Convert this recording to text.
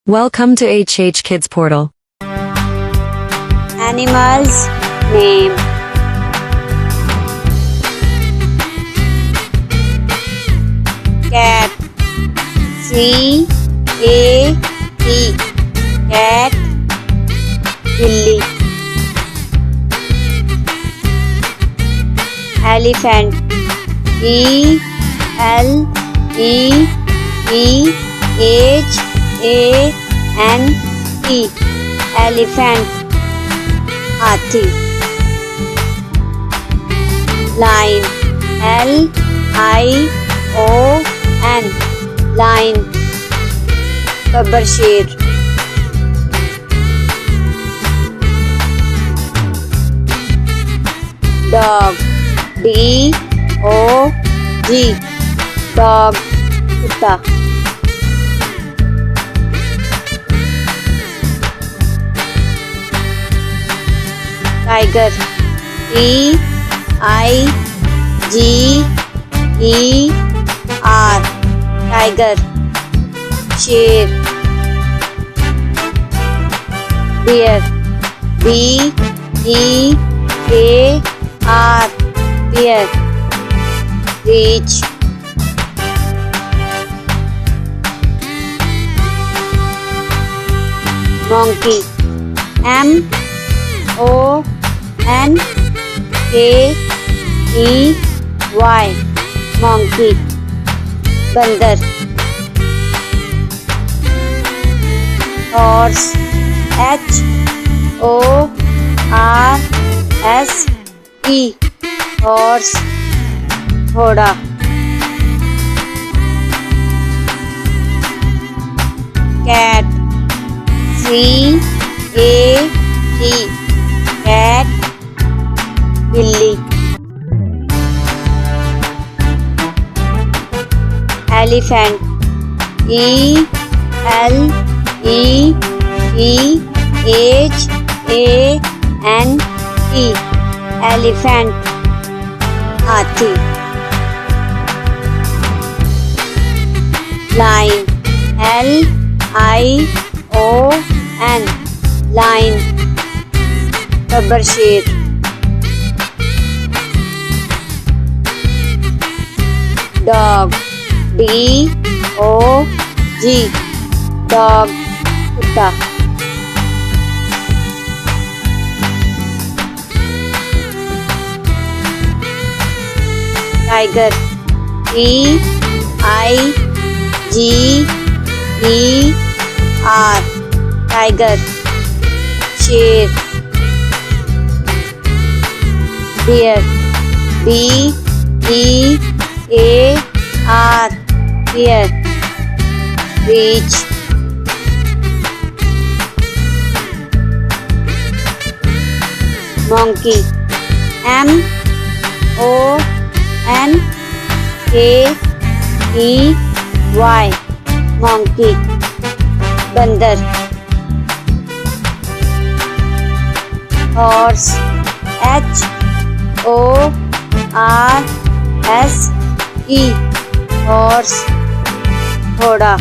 Welcome to HH Kids Portal. Animals name. Cat. C-A-T. Cat. Billy. Elephant. E-L-E-P-H-A-N-T. Elephant. Hathi. Lion. L-I-O-N. Lion. Gabbar Sher. Dog. D-O-G. Dog. Kutta. Tiger. T-I-G-E-R. Tiger. Sher. Bear. B-E-A-R. Bear. Reach. Monkey. M-O-N-K-E-Y. Monkey. Bandar. Horse. H-O-R-S-E. Horse. घोड़ा. Cat. C-A-T. Cat. Billy. Elephant. E-L-E-P-H-A-N-T. Elephant. Hathi. Lion. L-I-O-N. Lion. Gabbar Sher. Dog. D-O-G. Dog. Kutta. Tiger. T-I-G-E-R. Tiger. Sher. Bear. B-E-A-R. Bear. Reach. Monkey. M-O-N-K-E-Y. Monkey. Bandar. Horse. H-O-R-S-E. Horse. घोड़ा.